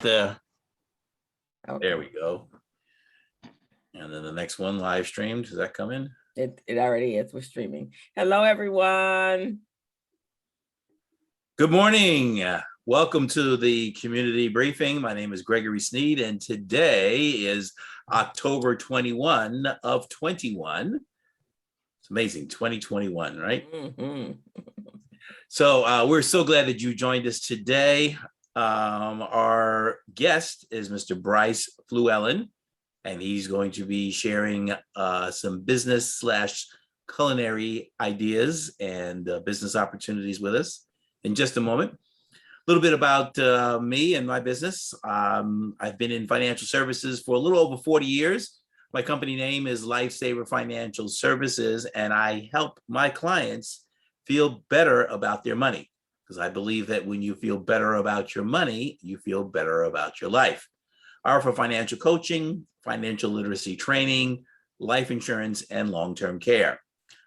there Okay. we go. And then the next one live streamed. Does that come in? It already is. We're streaming. Hello, everyone. Good morning. Welcome to the community briefing. My name is Gregory Sneed, and today is October 21 of 21. It's amazing, 2021, right? Mm-hmm. So we're so glad that you joined us today. Our guest is Mr. Bryce Fluellen, and he's going to be sharing some business / culinary ideas and business opportunities with us in just a moment. A little bit about me and my business. I've been in financial services for a little over 40 years. My company name is Lifesaver Financial Services, and I help my clients feel better about their money, because I believe that when you feel better about your money, you feel better about your life. I offer financial coaching, financial literacy training, life insurance, and long-term care.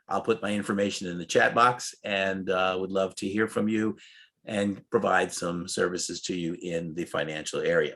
I'll put my information in the chat box and would love to hear from you and provide some services to you in the financial area.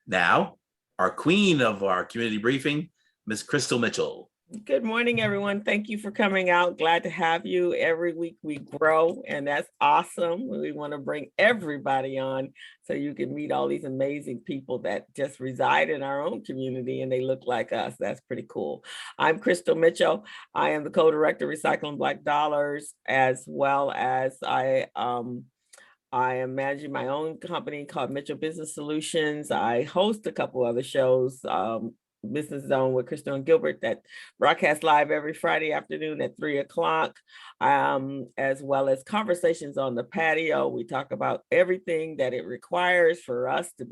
Now, our queen of our community briefing, Ms. Crystal Mitchell. Good morning, everyone. Thank you for coming out. Glad to have you. Every week we grow, and that's awesome. We want to bring everybody on so you can meet all these amazing people that just reside in our own community and they look like us. That's pretty cool. I'm Crystal Mitchell. I am the co-director of Recycling Black Dollars, as well as I am managing my own company called Mitchell Business Solutions. I host a couple other shows, Business Zone with Crystal and Gilbert, that broadcast live every Friday afternoon at 3 o'clock, as well as Conversations on the Patio. We talk about everything that it requires for us to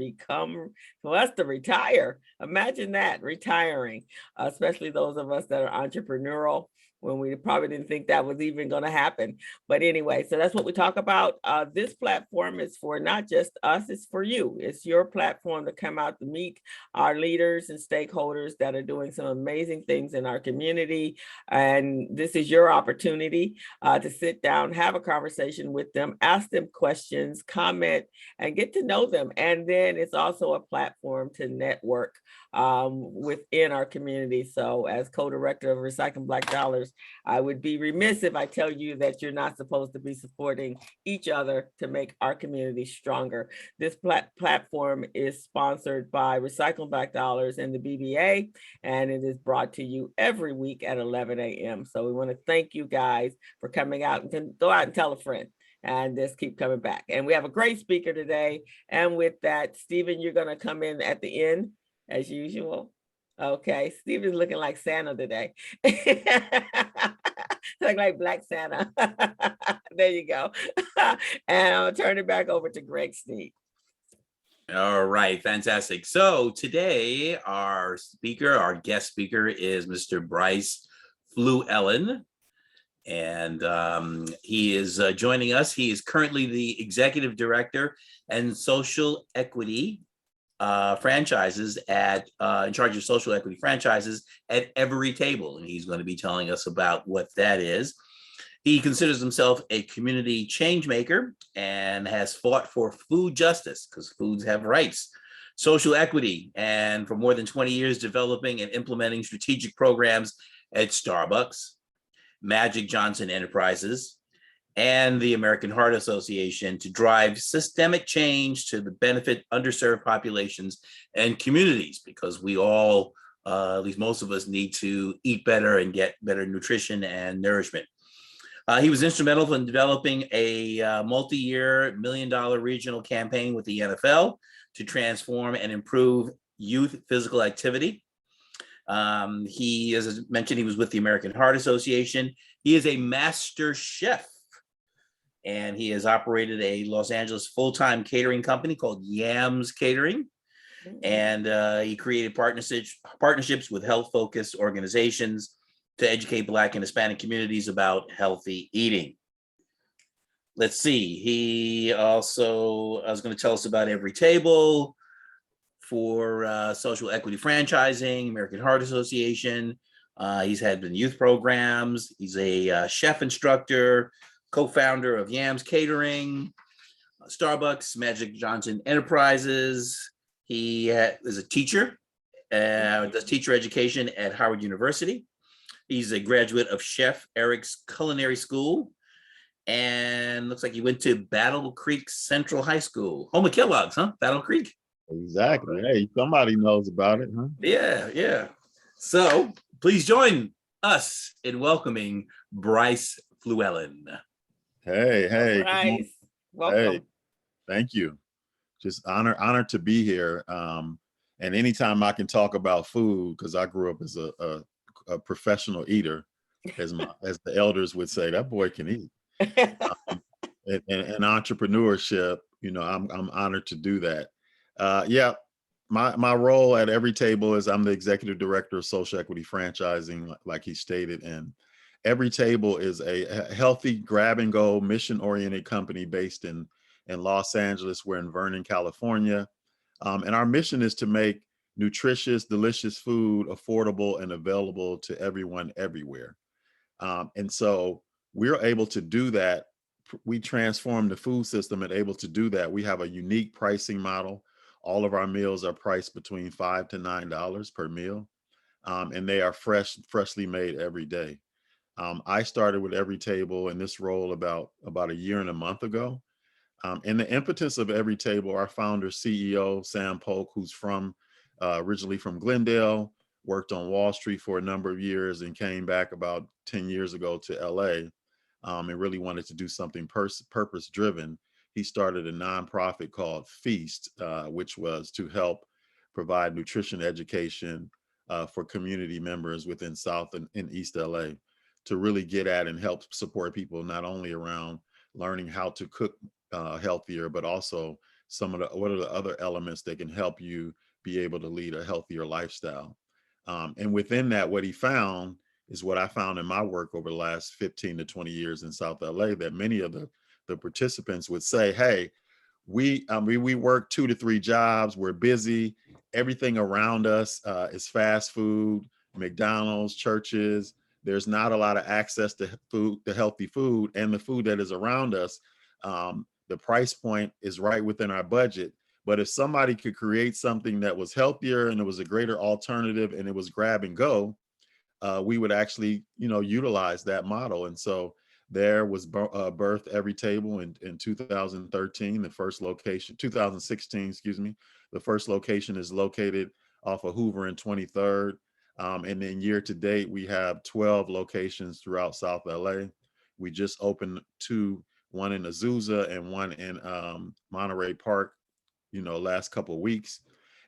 retire. Imagine that, retiring, especially those of us that are entrepreneurial, when we probably didn't think that was even going to happen. But anyway, so that's what we talk about. This platform is for not just us, it's for you. It's your platform to come out to meet our leaders and stakeholders that are doing some amazing things in our community. And this is your opportunity to sit down, have a conversation with them, ask them questions, comment, and get to know them. And then it's also a platform to network within our community. So as co-director of Recycling Black Dollars, I would be remiss if I tell you that you're not supposed to be supporting each other to make our community stronger. This platform is sponsored by Recycling Black Dollars and the BBA, and it is brought to you every week at 11 a.m. So we want to thank you guys for coming out, and go out and tell a friend and just keep coming back. And we have a great speaker today. And with that, Stephen, you're going to come in at the end as usual. Okay, Stephen's looking like Santa today. like Black Santa. There you go. And I'll turn it back over to Greg Sneed. All right, fantastic. So today, our guest speaker is Mr. Bryce Fluellen, and he is joining us. He is currently the executive director and social equity franchises in charge of social equity franchises at EveryTable, and he's going to be telling us about what that is. He considers himself a community changemaker and has fought for food justice, because foods have rights, social equity, and for more than 20 years developing and implementing strategic programs at Starbucks, Magic Johnson Enterprises, and the American Heart Association to drive systemic change to the benefit underserved populations and communities, because we all, at least most of us, need to eat better and get better nutrition and nourishment. He was instrumental in developing a multi-year $1 million regional campaign with the NFL to transform and improve youth physical activity. He, as I mentioned, he was with the American Heart Association. He is a master chef, and he has operated a Los Angeles full-time catering company called Yams Catering. And he created partnerships with health-focused organizations to educate Black and Hispanic communities about healthy eating. Let's see, he also was going to tell us about EveryTable for social equity franchising, American Heart Association. He's had youth programs. He's a chef instructor, co-founder of Yams Catering, Starbucks, Magic Johnson Enterprises, He is a teacher, does teacher education at Howard University. He's a graduate of Chef Eric's Culinary School, and looks like he went to Battle Creek Central High School. Home of Kellogg's, huh? Battle Creek. Exactly. Hey, somebody knows about it, huh? Yeah, yeah. So please join us in welcoming Bryce Fluellen. Hey, hey, good morning. Bryce, welcome. Hey, thank you. Just honored to be here. And anytime I can talk about food, because I grew up as a professional eater, as the elders would say, that boy can eat. And entrepreneurship, I'm honored to do that. Yeah, my role at EveryTable is I'm the executive director of social equity franchising, like he stated. And EveryTable is a healthy grab and go mission oriented company based in Los Angeles. We're in Vernon, California. And our mission is to make nutritious, delicious food affordable and available to everyone everywhere. And so we're able to do that. We transform the food system and able to do that. We have a unique pricing model. All of our meals are priced between $5 to $9 per meal. And they are freshly made every day. I started with EveryTable in this role about a year and a month ago. And the impetus of EveryTable, our founder, CEO, Sam Polk, who's originally from Glendale, worked on Wall Street for a number of years and came back about 10 years ago to LA, and really wanted to do something purpose driven. He started a nonprofit called Feast, which was to help provide nutrition education for community members within South and East LA, to really get at and help support people not only around learning how to cook healthier, but also what are the other elements that can help you be able to lead a healthier lifestyle. And within that, what he found is what I found in my work over the last 15 to 20 years in South LA, that many of the participants would say, hey, we work 2 to 3 jobs, we're busy, everything around us is fast food, McDonald's, churches. There's not a lot of access to food, to healthy food, and the food that is around us, the price point is right within our budget. But if somebody could create something that was healthier and it was a greater alternative and it was grab and go, we would actually, utilize that model. And so there was birthed EveryTable in 2013, the first location, 2016, excuse me. The first location is located off of Hoover and 23rd. And then year to date, we have 12 locations throughout South LA. We just opened one in Azusa and one in Monterey Park, last couple of weeks.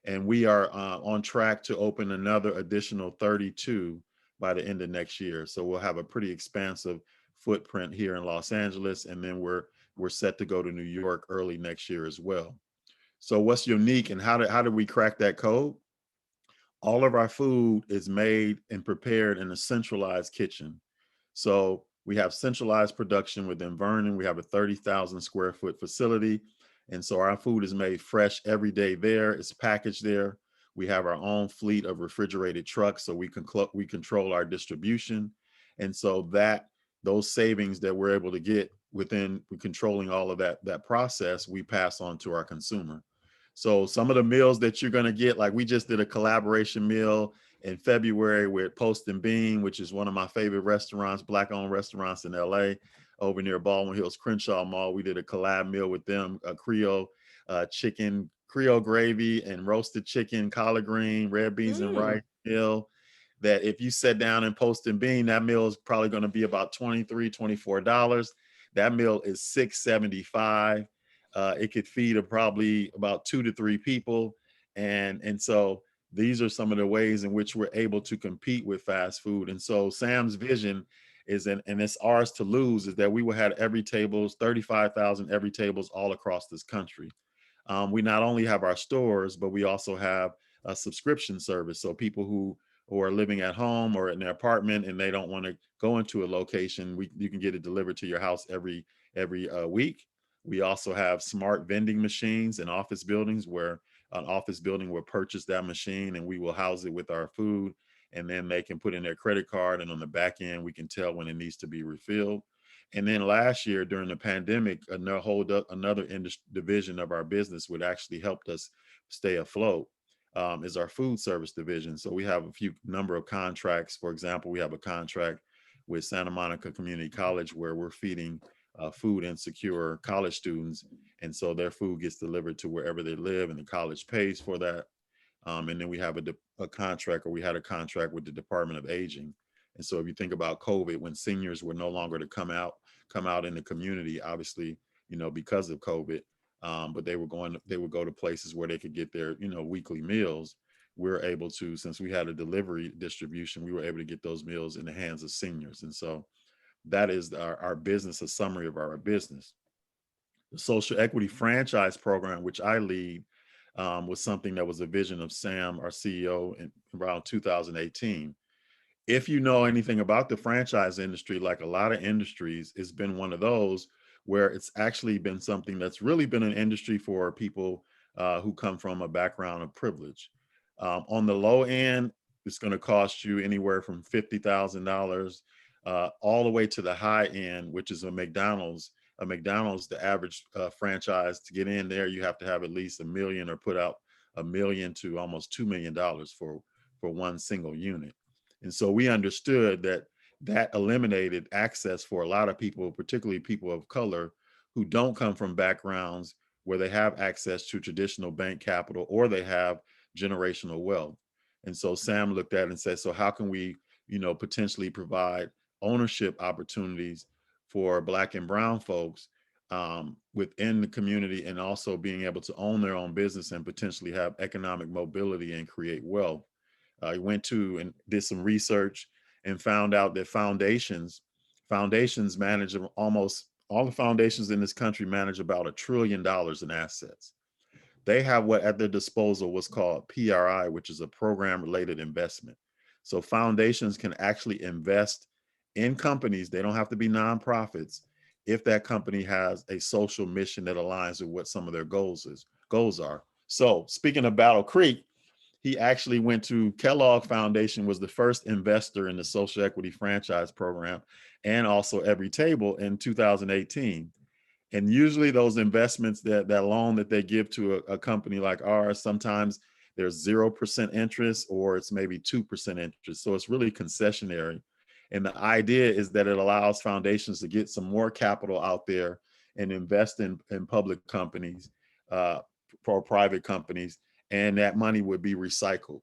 And we are on track to open another additional 32 by the end of next year. So we'll have a pretty expansive footprint here in Los Angeles. And then we're set to go to New York early next year as well. So what's unique and how did we crack that code? All of our food is made and prepared in a centralized kitchen. So we have centralized production within Vernon. We have a 30,000 square foot facility. And so our food is made fresh every day there. It's packaged there. We have our own fleet of refrigerated trucks, so we control our distribution. And so those savings that we're able to get within controlling all of that process, we pass on to our consumer. So some of the meals that you're going to get, like we just did a collaboration meal in February with Post and Bean, which is one of my favorite restaurants, Black-owned restaurants in LA, over near Baldwin Hills Crenshaw Mall. We did a collab meal with them, a Creole chicken, Creole gravy and roasted chicken, collard green, red beans and rice meal. That if you sit down and Post and Bean, that meal is probably going to be about $23, $24. That meal is $6.75. It could feed probably about 2 to 3 people. And so these are some of the ways in which we're able to compete with fast food. And so Sam's vision is, and it's ours to lose, is that we will have EveryTables, 35,000 EveryTables all across this country. We not only have our stores, but we also have a subscription service. So people who are living at home or in their apartment and they don't want to go into a location, you can get it delivered to your house every week. We also have smart vending machines in office buildings, where an office building will purchase that machine and we will house it with our food, and then they can put in their credit card, and on the back end we can tell when it needs to be refilled. And then last year during the pandemic, another division of our business would actually helped us stay afloat is our food service division. So we have a few number of contracts. For example, we have a contract with Santa Monica Community College where we're feeding food insecure college students. And so their food gets delivered to wherever they live and the college pays for that. And then we have a contract, or we had a contract with the Department of Aging. And so if you think about COVID, when seniors were no longer to come out in the community, obviously, because of COVID, but they would go to places where they could get their, weekly meals. We're able to, since we had a delivery distribution, we were able to get those meals in the hands of seniors. And so that is our business, a summary of our business. The social equity franchise program, which I lead, was something that was a vision of Sam, our CEO, in around 2018. If you know anything about the franchise industry, like a lot of industries, it's been one of those where it's actually been something that's really been an industry for people who come from a background of privilege. On the low end, it's going to cost you anywhere from $50,000 all the way to the high end, which is a McDonald's. A McDonald's, the average franchise, to get in there, you have to have at least $1 million or put out $1 million to almost $2 million for one single unit. And so we understood that eliminated access for a lot of people, particularly people of color who don't come from backgrounds where they have access to traditional bank capital or they have generational wealth. And so Sam looked at it and said, so how can we, potentially provide ownership opportunities for Black and Brown folks within the community, and also being able to own their own business and potentially have economic mobility and create wealth. I went to and did some research and found out that foundations manage almost all the foundations in this country manage about $1 trillion in assets. They have what at their disposal what's called PRI, which is a program related investment. So foundations can actually invest in companies. They don't have to be nonprofits if that company has a social mission that aligns with what some of their goals are. So speaking of Battle Creek, he actually went to Kellogg Foundation, was the first investor in the social equity franchise program, and also EveryTable in 2018. And usually those investments, that loan that they give to a company like ours, sometimes there's 0% interest or it's maybe 2% interest. So it's really concessionary. And the idea is that it allows foundations to get some more capital out there and invest in public companies, for private companies, and that money would be recycled.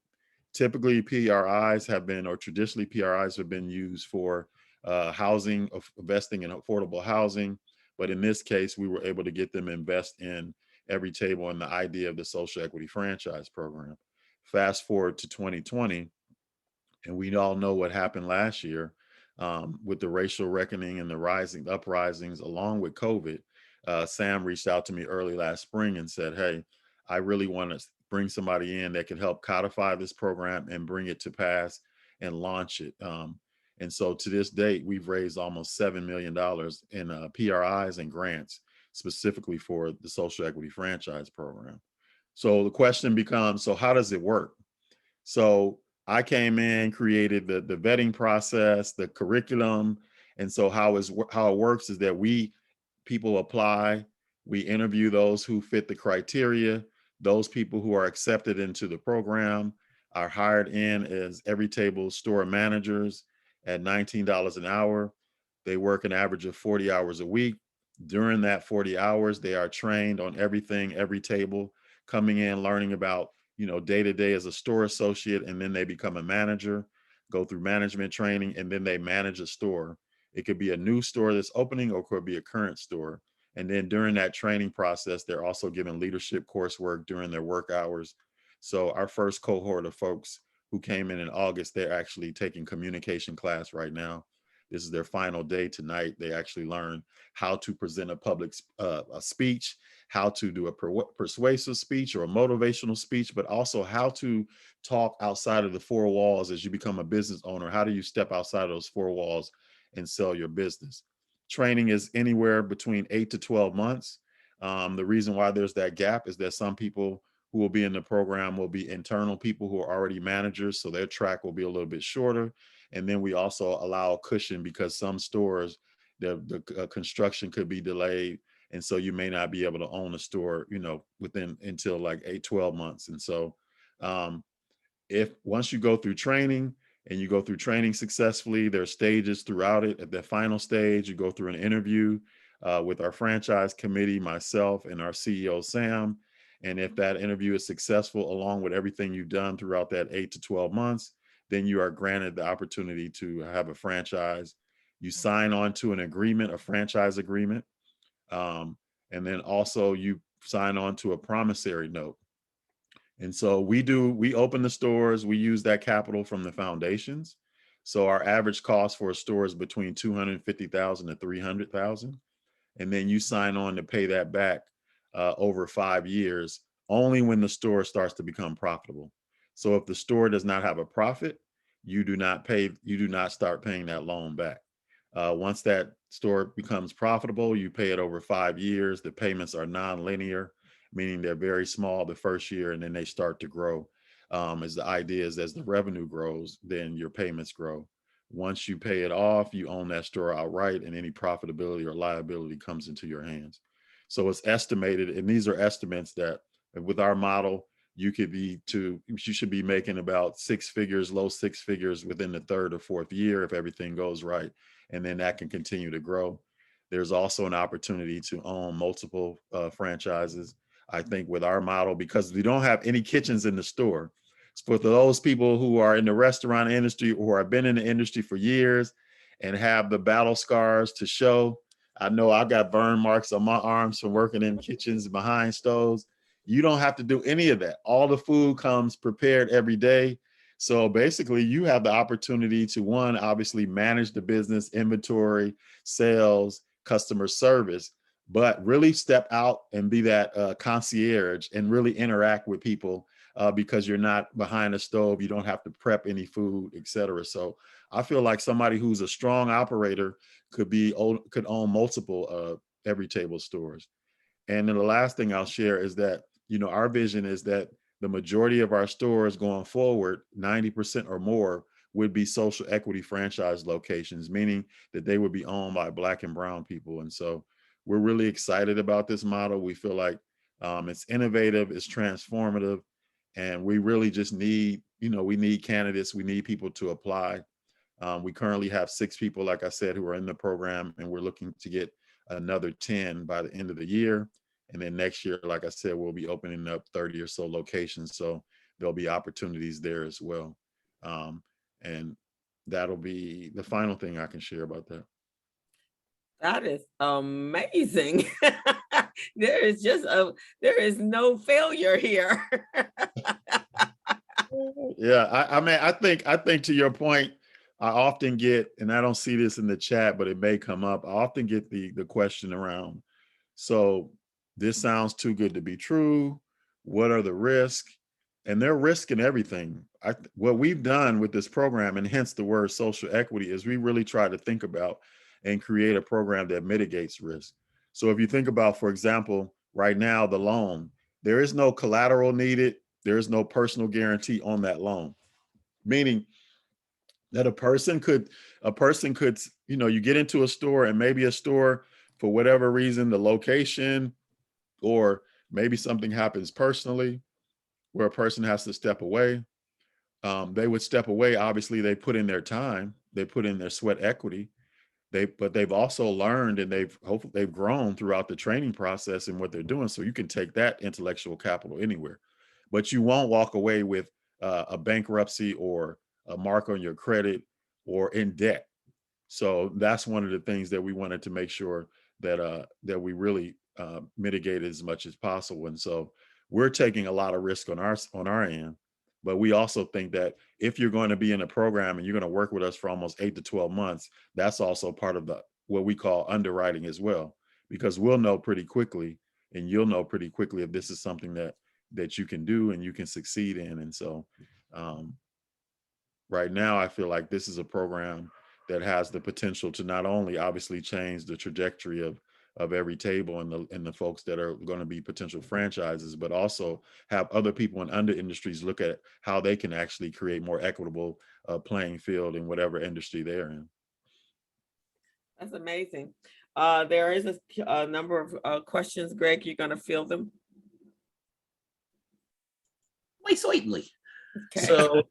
Typically, traditionally PRIs have been used for housing, investing in affordable housing. But in this case, we were able to get them invest in EveryTable and the idea of the social equity franchise program. Fast forward to 2020, and we all know what happened last year with the racial reckoning and the uprisings along with COVID. Sam reached out to me early last spring and said, hey, I really want to bring somebody in that can help codify this program and bring it to pass and launch it. And so to this date, we've raised almost $7 million in PRIs and grants specifically for the social equity franchise program. So the question becomes, so how does it work? So I came in, created the vetting process, the curriculum. And so how it works is that people apply, we interview those who fit the criteria. Those people who are accepted into the program are hired in as EveryTable store managers at $19 an hour. They work an average of 40 hours a week. During that 40 hours, they are trained on everything EveryTable, coming in, learning about, day to day as a store associate, and then they become a manager, go through management training, and then they manage a store. It could be a new store that's opening, or it could be a current store. And then during that training process, they're also given leadership coursework during their work hours. So our first cohort of folks who came in August, they're actually taking communication class right now. This is their final day tonight. They actually learn how to present a public a speech, how to do a persuasive speech or a motivational speech, but also how to talk outside of the four walls as you become a business owner. How do you step outside of those four walls and sell your business? Training is anywhere between 8 to 12 months. The reason why there's that gap is that some people who will be in the program will be internal people who are already managers, so their track will be a little bit shorter. And then we also allow a cushion because some stores, the construction could be delayed, And so you may not be able to own a store, you know, within until like 8-12 months. And so if once you go through training and you go through training successfully, there are stages throughout it. At the final stage, you go through an interview with our franchise committee, myself, and our CEO, Sam. And if that interview is successful, along with everything you've done throughout that 8 to 12 months, then you are granted the opportunity to have a franchise. You sign on to an agreement, a franchise agreement. And then also you sign on to a promissory note. And so we open the stores, we use that capital from the foundations. So our average cost for a store is between 250,000 to 300,000. And then you sign on to pay that back over 5 years, only when the store starts to become profitable. So if the store does not have a profit, you do not start paying that loan back. Once that store becomes profitable, you pay it over 5 years. The payments are non-linear, meaning they're very small the first year, and then they start to grow. As the idea is, as the revenue grows, then your payments grow. Once you pay it off, you own that store outright, and any profitability or liability comes into your hands. So it's estimated, and these are estimates that with our model, you should be making about 6 figures, low 6 figures within the 3rd or 4th year if everything goes right. And then that can continue to grow. There's also an opportunity to own multiple franchises. I think with our model, because we don't have any kitchens in the store, for those people who are in the restaurant industry or have been in the industry for years and have the battle scars to show. I know I got burn marks on my arms from working in kitchens behind stoves. You don't have to do any of that. All the food comes prepared every day. So basically you have the opportunity to, one, obviously manage the business, inventory, sales, customer service, but really step out and be that concierge and really interact with people because you're not behind a stove. You don't have to prep any food, et cetera. So I feel like somebody who's a strong operator could own multiple EveryTable stores. And then the last thing I'll share is that, you know, our vision is that the majority of our stores going forward, 90% or more, would be social equity franchise locations, meaning that they would be owned by Black and brown people. And so we're really excited about this model. We feel like it's innovative, it's transformative, and we really just need, you know, we need candidates, we need people to apply. We currently have 6 people, like I said, who are in the program, and we're looking to get another 10 by the end of the year. And then next year, like I said, we'll be opening up 30 or so locations. So there'll be opportunities there as well. And that'll be the final thing I can share about that. That is amazing. There is no failure here. Yeah, I mean, I think to your point, I often get, and I don't see this in the chat, but it may come up. I often get the question around, so this sounds too good to be true. What are the risks? And there are risks in everything. What we've done with this program, and hence the word social equity, is we really try to think about and create a program that mitigates risk. So if you think about, for example, right now, the loan, there is no collateral needed. There is no personal guarantee on that loan, meaning that a person could, you know, you get into a store and maybe a store, for whatever reason, the location, or maybe something happens personally where a person has to step away. They would step away. Obviously, they put in their time, they put in their sweat equity. But they've also learned, and hopefully they've grown throughout the training process and what they're doing. So you can take that intellectual capital anywhere, but you won't walk away with a bankruptcy or a mark on your credit or in debt. So that's one of the things that we wanted to make sure that we really mitigate as much as possible. And so we're taking a lot of risk on our end, but we also think that if you're going to be in a program and you're going to work with us for almost 8 to 12 months, that's also part of what we call underwriting as well, because we'll know pretty quickly, and you'll know pretty quickly if this is something that you can do and you can succeed in. And so right now, I feel like this is a program that has the potential to not only obviously change the trajectory of EveryTable and the folks that are going to be potential franchises, but also have other people in other industries look at how they can actually create more equitable playing field in whatever industry they're in. That's amazing. There is a number of questions. Greg, you're going to field them. Why certainly. Okay. So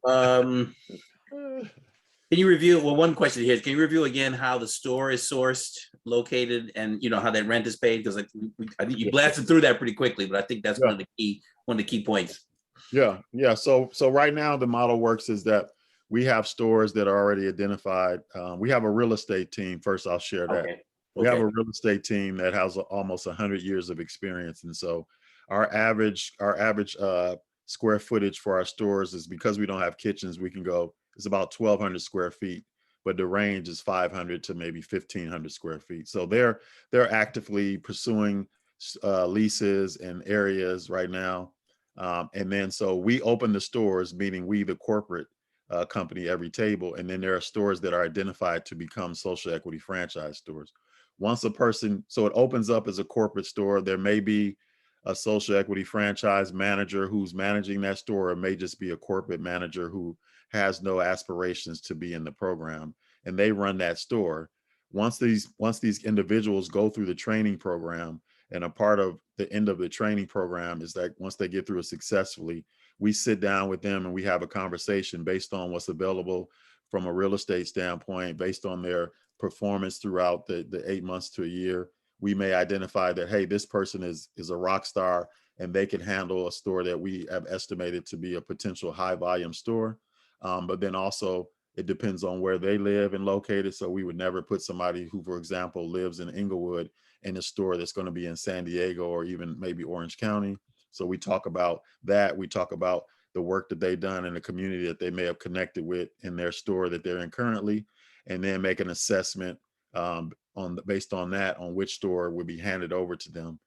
can you review, well, one question here is, can you review again how the store is sourced, located, and how that rent is paid? Because I think you blasted through that pretty quickly, but I think that's one of the key points. Yeah. So right now the model works is that we have stores that are already identified. We have a real estate team. First, I'll share that. Okay. We have a real estate team that has almost 100 years of experience, and so our average square footage for our stores is, because we don't have kitchens, we can go, it's about 1,200 square feet, but the range is 500 to maybe 1,500 square feet. So they're actively pursuing leases and areas right now. And then so we open the stores, meaning we, the corporate company, EveryTable, and then there are stores that are identified to become social equity franchise stores. Once a person, so it opens up as a corporate store, there may be a social equity franchise manager who's managing that store, or it may just be a corporate manager who has no aspirations to be in the program, and they run that store. Once these individuals go through the training program, and a part of the end of the training program is that once they get through it successfully, we sit down with them and we have a conversation based on what's available from a real estate standpoint, based on their performance throughout the 8 months to a year. We may identify that, hey, this person is a rock star and they can handle a store that we have estimated to be a potential high volume store. But then also it depends on where they live and located. So we would never put somebody who, for example, lives in Inglewood in a store that's going to be in San Diego or even maybe Orange County. So we talk about that. We talk about the work that they've done in the community that they may have connected with in their store that they're in currently, and then make an assessment based on that, on which store would be handed over to them.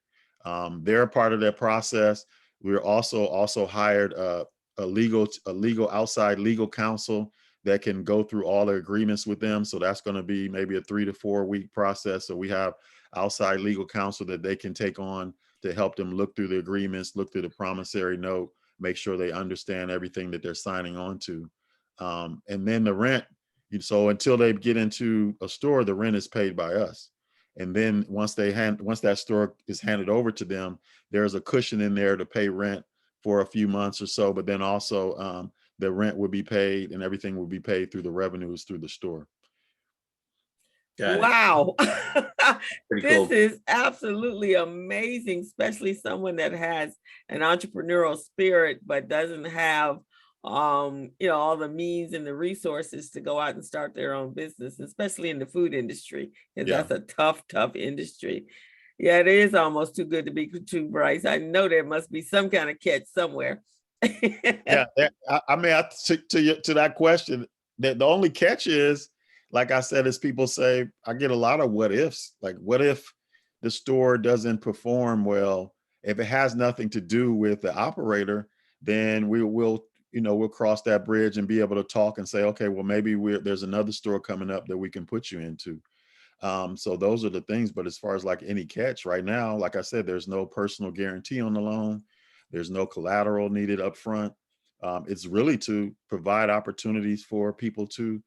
They're a part of that process. We're also hired a outside legal counsel that can go through all the agreements with them. So that's going to be maybe a 3 to 4 week process. So we have outside legal counsel that they can take on to help them look through the agreements, look through the promissory note, make sure they understand everything that they're signing on to. And then the rent, so until they get into a store, the rent is paid by us. And then once that store is handed over to them, there's a cushion in there to pay rent for a few months or so, but then also the rent would be paid and everything would be paid through the revenues through the store. Wow. Pretty This cool. is absolutely amazing, especially someone that has an entrepreneurial spirit but doesn't have all the means and the resources to go out and start their own business, especially in the food industry, because that's a tough industry. Yeah, it is almost too good to be true, Bryce. I know there must be some kind of catch somewhere. Yeah, I mean, to that question, the only catch is, like I said, is people say, I get a lot of what ifs. Like, what if the store doesn't perform well? If it has nothing to do with the operator, then we'll cross that bridge and be able to talk and say, okay, well, maybe there's another store coming up that we can put you into. So those are the things. But as far as like any catch right now, like I said, there's no personal guarantee on the loan. There's no collateral needed up front. It's really to provide opportunities for people to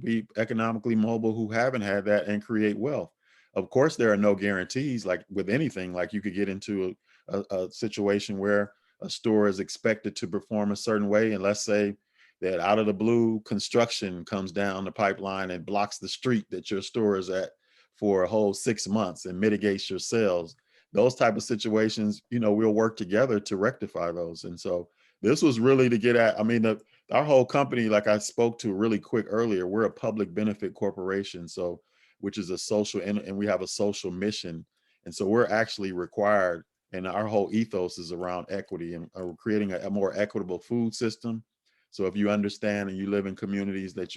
be economically mobile who haven't had that and create wealth. Of course, there are no guarantees, like with anything. Like you could get into a situation where a store is expected to perform a certain way, and let's say that out of the blue, construction comes down the pipeline and blocks the street that your store is at for a whole 6 months and mitigates your sales. Those type of situations, we'll work together to rectify those. And so this was really to get at, I mean, our whole company, like I spoke to really quick earlier, we're a public benefit corporation, so which is a social, and we have a social mission. And so we're actually required, and our whole ethos is around equity, and we're creating a more equitable food system. So if you understand and you live in communities that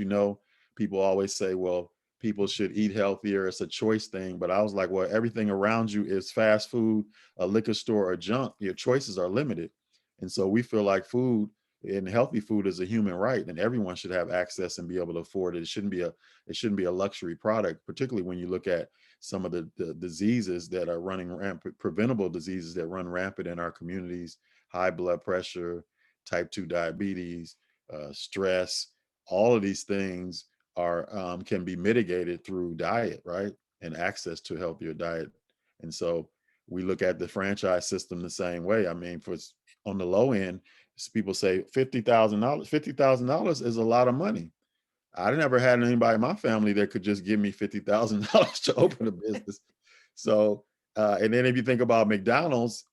people always say, well, people should eat healthier. It's a choice thing. But I was like, well, everything around you is fast food, a liquor store, or junk. Your choices are limited. And so we feel like food and healthy food is a human right, and everyone should have access and be able to afford it. It shouldn't be a luxury product, particularly when you look at some of the diseases that are running rampant, preventable diseases that run rampant in our communities: high blood pressure, type 2 diabetes, stress. All of these things are can be mitigated through diet, right? and access to a healthier diet. And so we look at the franchise system the same way. I mean, on the low end, people say $50,000. $50,000 is a lot of money. I never had anybody in my family that could just give me $50,000 to open a business. So, and then if you think about McDonald's,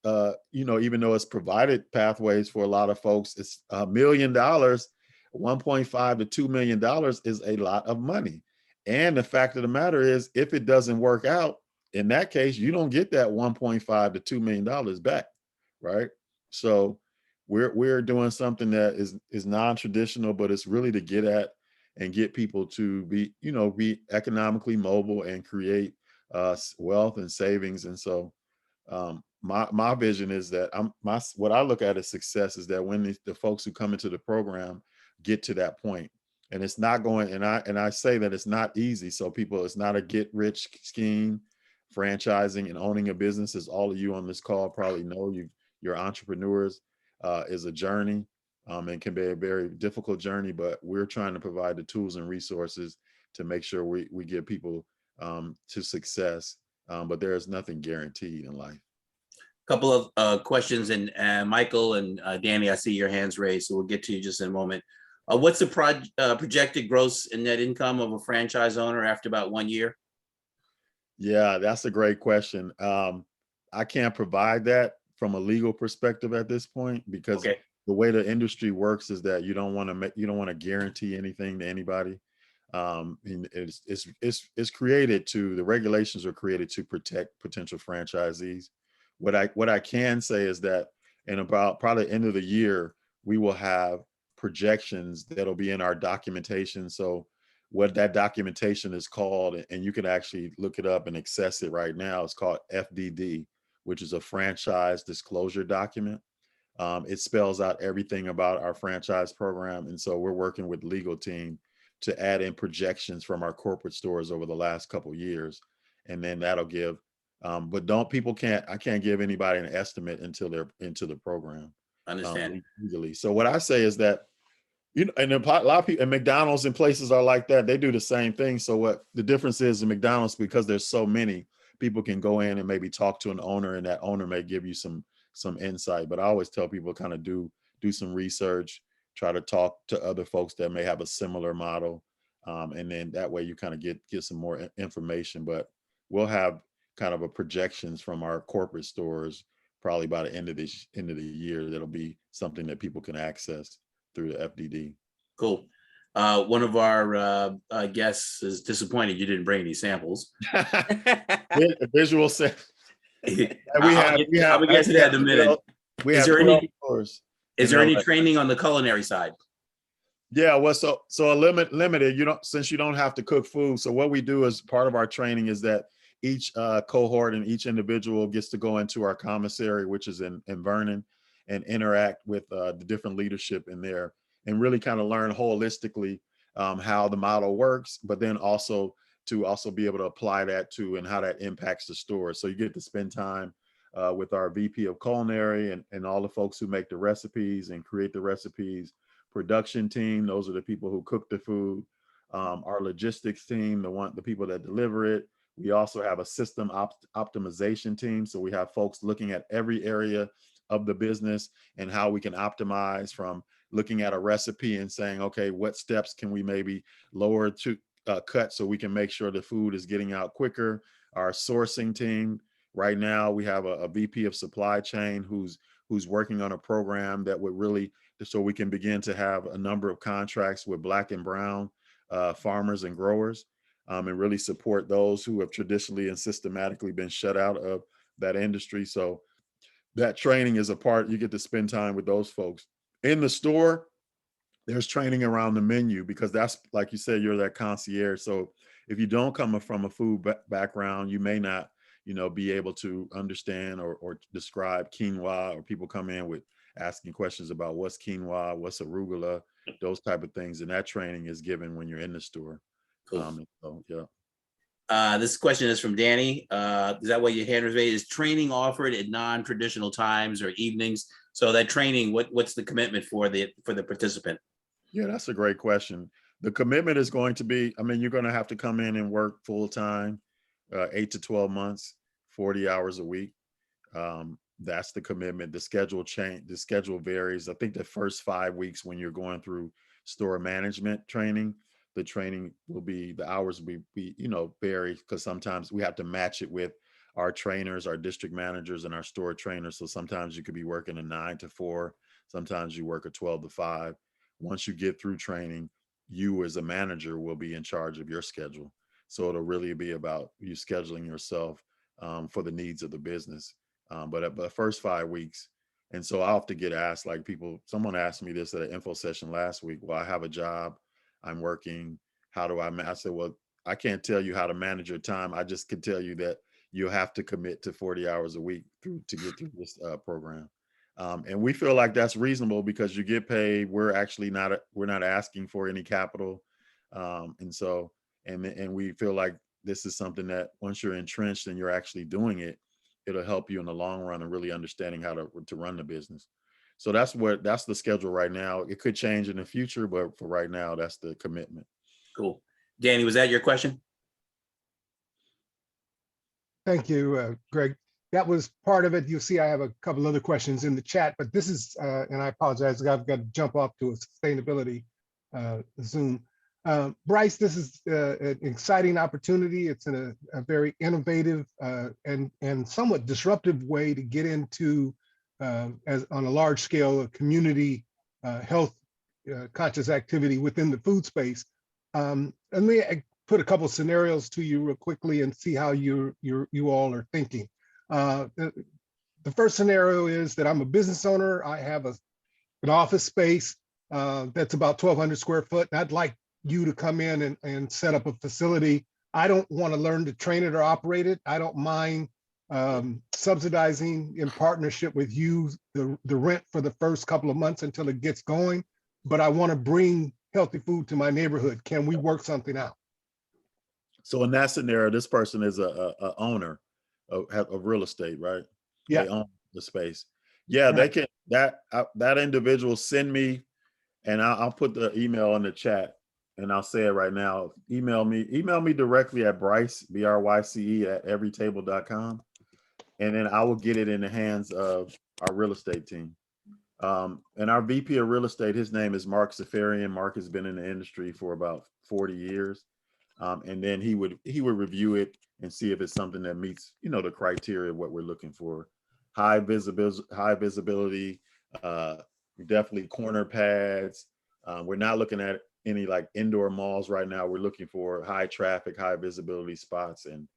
even though it's provided pathways for a lot of folks, it's $1 million, 1.5 to $2 million is a lot of money. And the fact of the matter is, if it doesn't work out, in that case, you don't get that 1.5 to $2 million back, right? So we're doing something that is non-traditional, but it's really to get at and get people to be economically mobile and create wealth and savings. And so my vision is that what I look at as success is that when the folks who come into the program get to that point, and it's not going, and I say that it's not easy. So it's not a get rich scheme. Franchising and owning a business, as all of you on this call probably know, you're entrepreneurs, is a journey. And can be a very difficult journey, but we're trying to provide the tools and resources to make sure we get people to success. But there is nothing guaranteed in life. Couple of questions, and Michael and Danny, I see your hands raised, so we'll get to you just in a moment. What's the projected gross and net income of a franchise owner after about 1 year? Yeah, that's a great question. I can't provide that from a legal perspective at this point, because the way the industry works is that you don't want to guarantee anything to anybody. And it's created the regulations are created to protect potential franchisees. What I can say is that in about probably the end of the year, we will have projections that'll be in our documentation. So what that documentation is called, and you can actually look it up and access it right now, it's called FDD, which is a franchise disclosure document. It spells out everything about our franchise program. And so we're working with the legal team to add in projections from our corporate stores over the last couple of years. And then that'll give, but I can't give anybody an estimate until they're into the program. Understand. Legally. So what I say is that, and a lot of people, and McDonald's and places are like that. They do the same thing. So what the difference is in McDonald's, because there's so many, people can go in and maybe talk to an owner, and that owner may give you some insight. But I always tell people kind of do some research, try to talk to other folks that may have a similar model. And then that way you kind of get some more information. But we'll have kind of a projections from our corporate stores probably by the end of the year. That'll be something that people can access through the FDD. Cool. One of our guests is disappointed you didn't bring any samples. Visual set. I'll get to that in a minute. Is there any training on the culinary side? Yeah, well, so limited. Since you don't have to cook food. So what we do as part of our training is that each cohort and each individual gets to go into our commissary, which is in Vernon, and interact with the different leadership in there, and really kind of learn holistically how the model works, but then also be able to apply that to and how that impacts the store. So you get to spend time with our VP of culinary and all the folks who make the recipes and create the recipes, production team, those are the people who cook the food, our logistics team, the people that deliver it. We also have a system optimization team. So we have folks looking at every area of the business and how we can optimize, from looking at a recipe and saying, okay, what steps can we maybe lower to cut so we can make sure the food is getting out quicker. Our sourcing team, right now we have a VP of supply chain who's working on a program that would really, so we can begin to have a number of contracts with Black and brown farmers and growers, and really support those who have traditionally and systematically been shut out of that industry. So that training is a part, you get to spend time with those folks. In the store, there's training around the menu, because that's, like you said, you're that concierge. So if you don't come from a food background, you may not, be able to understand or describe quinoa, or people come in with asking questions about what's quinoa, what's arugula, those type of things. And that training is given when you're in the store. Cool. So, yeah. This question is from Danny. Is that what your hand was raised? Is training offered at non-traditional times or evenings? So that training, what's the commitment for the participant? Yeah, that's a great question. The commitment is going to be, you're going to have to come in and work full time. 8 to 12 months, 40 hours a week. That's the commitment. The schedule change. The schedule varies. I think the first 5 weeks when you're going through store management training, the training will be, the hours will be vary, because sometimes we have to match it with our trainers, our district managers, and our store trainers. So sometimes you could be working a 9 to 4. Sometimes you work a 12 to 5. Once you get through training, you as a manager will be in charge of your schedule. So it'll really be about you scheduling yourself for the needs of the business. But at the first 5 weeks, and so I often get asked, like someone asked me this at an info session last week. Well, I have a job, I'm working. How do I said, well, I can't tell you how to manage your time. I just can tell you that you have to commit to 40 hours a week to get through this program. And we feel like that's reasonable because you get paid. We're actually we're not asking for any capital. And we feel like this is something that once you're entrenched and you're actually doing it, it'll help you in the long run and really understanding how to run the business. So that's the schedule right now. It could change in the future, but for right now, that's the commitment. Cool. Danny, was that your question? Thank you, Greg. That was part of it. You'll see I have a couple other questions in the chat, but this is, and I apologize, I've got to jump off to a sustainability Zoom. Bryce, this is an exciting opportunity. It's a very innovative and somewhat disruptive way to get into, as on a large scale, a community health conscious activity within the food space. Let me put a couple scenarios to you real quickly and see how you all are thinking. The first scenario is that I'm a business owner. I have an office space that's about 1,200 square foot. And I'd like you to come in and set up a facility. I don't want to learn to train it or operate it. I don't mind subsidizing in partnership with you the rent for the first couple of months until it gets going. But I want to bring healthy food to my neighborhood. Can we work something out? So in that scenario, this person is a owner of real estate, right? Yeah. They own the space. Yeah, Right. they can, that individual send me, and I'll put the email in the chat, and I'll say it right now. Email me directly at Bryce, BRYCE at EveryTable.com. And then I will get it in the hands of our real estate team. And our VP of real estate, his name is Mark Safarian. Mark has been in the industry for about 40 years. And then he would review it and see if it's something that meets, the criteria of what we're looking for. High visibility, definitely corner pads. We're not looking at any like indoor malls right now. We're looking for high traffic, high visibility spots and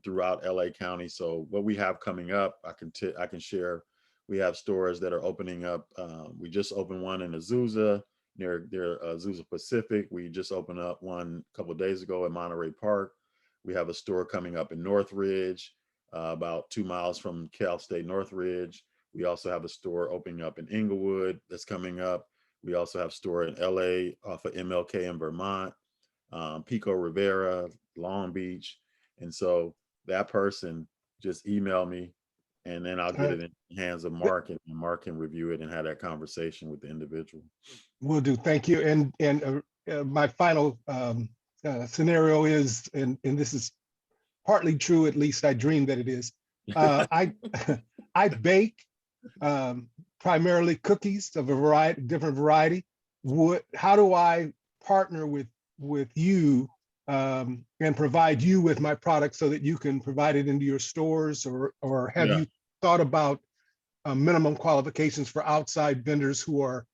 throughout LA County. So what we have coming up, I can share. We have stores that are opening up. We just opened one in Azusa near Azusa Pacific. We just opened up one a couple of days ago in Monterey Park. We have a store coming up in Northridge, about 2 miles from Cal State Northridge. We also have a store opening up in Inglewood that's coming up. We also have a store in LA off of MLK in Vermont, Pico Rivera, Long Beach. And so that person just email me, and then I'll get it in the hands of Mark, and Mark can review it and have that conversation with the individual. Will do. Thank you. And my final scenario is, and this is partly true, at least I dream that it is. I bake primarily cookies of a different variety. How do I partner with you and provide you with my product so that you can provide it into your stores, or have you thought about minimum qualifications for outside vendors who are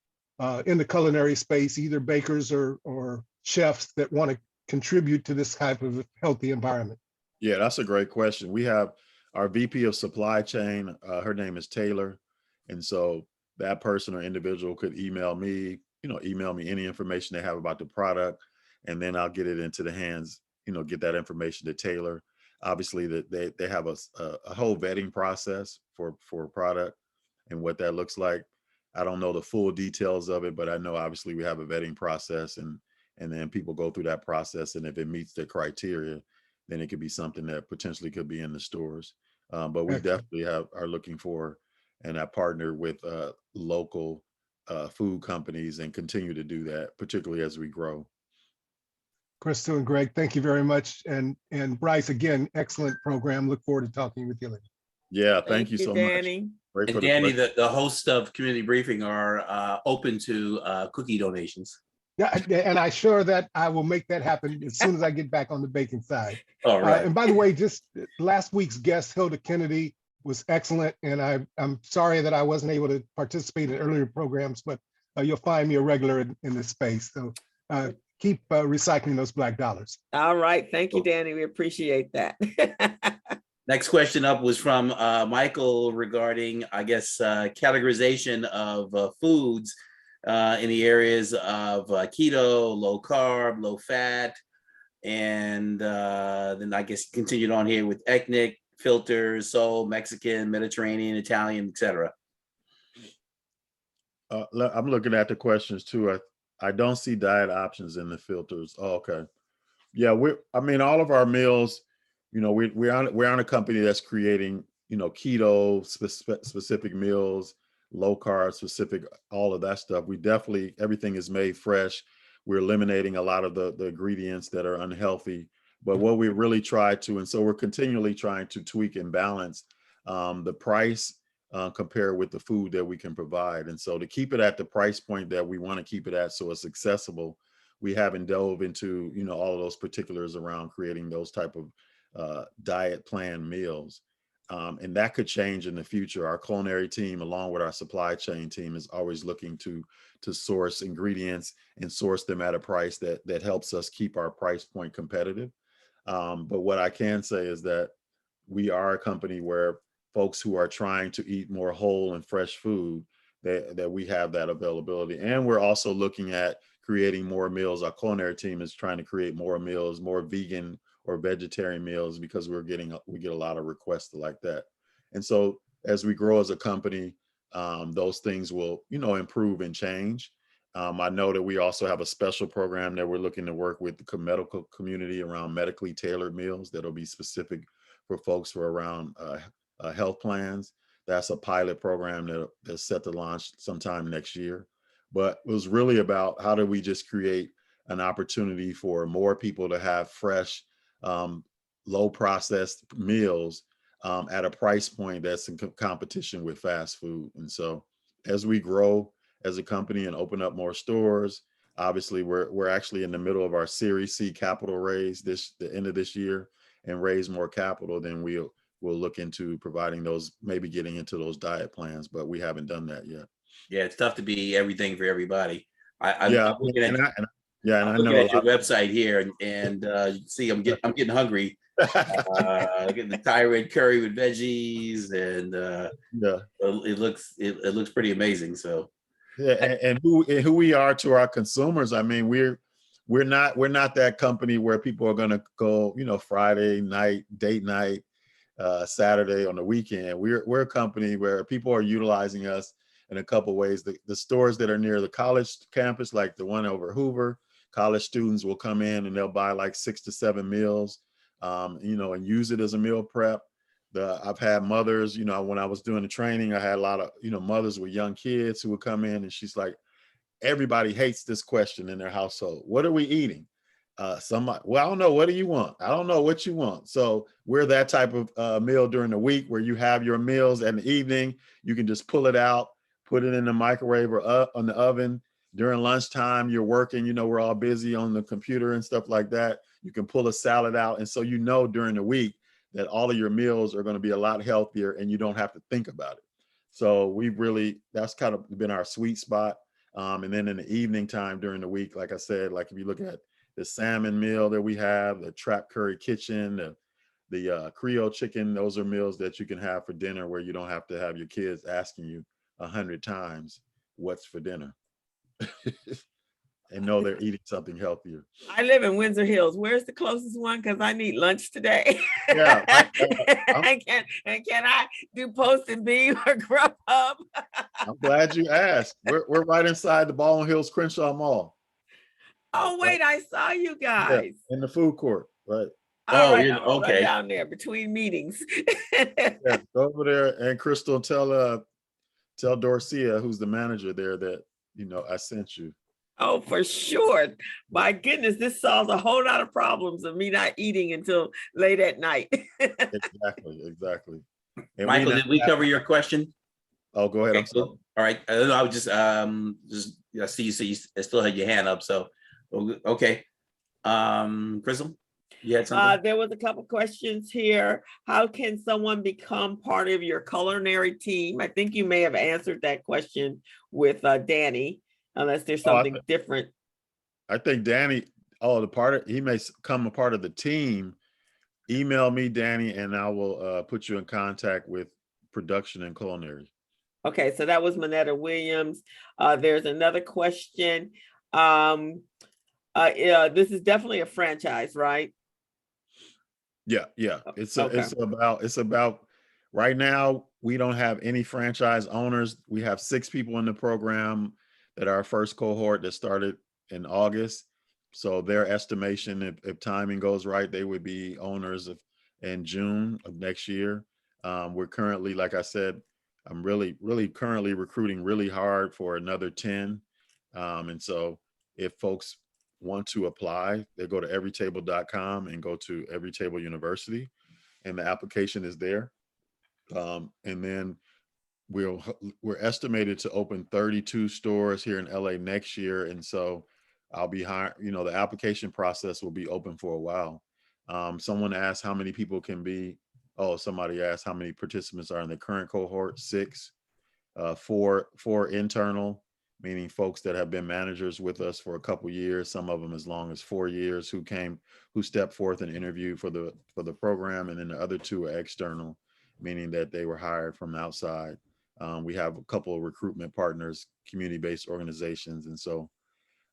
in the culinary space, either bakers or chefs that want to contribute to this type of healthy environment? Yeah, that's a great question. We have our VP of supply chain, her name is Taylor. And so that person or individual could email me any information they have about the product, and then I'll get it into the hands, get that information to Taylor. Obviously that they have a whole vetting process for a product and what that looks like. I don't know the full details of it, but I know obviously we have a vetting process, and then people go through that process. And if it meets the criteria, then it could be something that potentially could be in the stores. But we definitely are looking for, and I partner with local food companies and continue to do that, particularly as we grow. Crystal and Greg, thank you very much. And Bryce, again, excellent program. Look forward to talking with you later. Yeah, thank you so much. Danny. Great for And the Danny, question. the hosts of Community Briefing are open to cookie donations. Yeah, and I sure that I will make that happen as soon as I get back on the baking side. All right. And by the way, just last week's guest, Hilda Kennedy, was excellent. And I'm sorry that I wasn't able to participate in earlier programs, but you'll find me a regular in this space. So keep recycling those Black dollars. All right. Thank you, Danny. We appreciate that. Next question up was from Michael regarding, I guess, categorization of foods in the areas of keto, low carb, low fat, and then I guess continued on here with ethnic, filters, soul, Mexican, Mediterranean, Italian, etc. I'm looking at the questions too. I don't see diet options in the filters. Oh, okay. Yeah, I mean, all of our meals, you know, we're on a company that's creating, you know, keto specific meals, low carb specific, all of that stuff. We definitely, everything is made fresh. We're eliminating a lot of the ingredients that are unhealthy. But what we really try to, and so we're continually trying to tweak and balance the price compared with the food that we can provide. And so to keep it at the price point that we want to keep it at so it's accessible, we haven't dove into, you know, all of those particulars around creating those type of diet plan meals. And that could change in the future. Our culinary team, along with our supply chain team, is always looking to source ingredients and source them at a price that helps us keep our price point competitive. But what I can say is that we are a company where folks who are trying to eat more whole and fresh food, that we have that availability. And we're also looking at creating more meals. Our culinary team is trying to create more meals, more vegan or vegetarian meals, because we get a lot of requests like that. And so as we grow as a company, those things will, you know, improve and change. I know that we also have a special program that we're looking to work with the medical community around medically tailored meals that'll be specific for folks who are around health plans. That's a pilot program that's set to launch sometime next year. But it was really about how do we just create an opportunity for more people to have fresh, low processed meals at a price point that's in competition with fast food. And so as we grow as a company and open up more stores, obviously we're actually in the middle of our Series C capital raise the end of this year, and raise more capital, then we'll look into providing those, maybe getting into those diet plans, but we haven't done that yet. Yeah, it's tough to be everything for everybody. I'm looking and at I know your website here, and you can see I'm getting hungry. Getting the Thai red curry with veggies, and it looks pretty amazing. So yeah, and who we are to our consumers. I mean, we're not that company where people are going to go, you know, Friday night, date night, Saturday on the weekend. We're a company where people are utilizing us in a couple ways. The stores that are near the college campus, like the one over Hoover, college students will come in and they'll buy like 6 to 7 meals, you know, and use it as a meal prep. I've had mothers, you know, when I was doing the training, I had a lot of, you know, mothers with young kids who would come in, and she's like, everybody hates this question in their household. What are we eating? Somebody, well, I don't know. What do you want? I don't know what you want. So we're that type of meal during the week where you have your meals in the evening. You can just pull it out, put it in the microwave or on the oven. During lunchtime, you're working, you know, we're all busy on the computer and stuff like that. You can pull a salad out. And so, you know, during the week that all of your meals are going to be a lot healthier and you don't have to think about it. So that's kind of been our sweet spot. And then in the evening time during the week, like I said, like if you look at the salmon meal that we have, the trap curry kitchen, the Creole chicken, those are meals that you can have for dinner where you don't have to have your kids asking you 100 times what's for dinner. And know they're eating something healthier. I live in Windsor Hills. Where's the closest one? Because I need lunch today. Yeah. And can I do Post and Beam or Grubhub? I'm glad you asked. We're right inside the Baldwin Hills Crenshaw Mall. Oh, wait, I saw you guys. Yeah, in the food court, right? All right, okay. down there between meetings. Yeah, go over there, and Crystal, tell Dorcia, who's the manager there, that, you know, I sent you. Oh, for sure. My goodness, this solves a whole lot of problems of me not eating until late at night. Exactly. And Michael, did we cover your question? Oh, go ahead. Okay, I'm sorry. cool. All right. I was just I see you still had your hand up. So okay. Crystal, you had something? There was a couple questions here. How can someone become part of your culinary team? I think you may have answered that question with Danny, unless there's something different. I think Danny, he may come a part of the team. Email me, Danny, and I will put you in contact with production and culinary. Okay, so that was Manetta Williams. There's another question. This is definitely a franchise, right? Yeah. It's Okay. about right now, we don't have any franchise owners. We have 6 people in the program that are our first cohort that started in August. So their estimation, if timing goes right, they would be owners in June of next year. We're currently, like I said, I'm really currently recruiting really hard for another 10. And so if folks want to apply, they go to everytable.com and go to EveryTable University, and the application is there. And then we're estimated to open 32 stores here in LA next year. And so I'll be hiring, the application process will be open for a while. Someone asked how many people can be, somebody asked how many participants are in the current cohort. 6, 4 internal, meaning folks that have been managers with us for a couple years, some of them as long as 4 years, who stepped forth and interviewed for the program. And then the other 2 are external, meaning that they were hired from outside. We have a couple of recruitment partners, community-based organizations. And so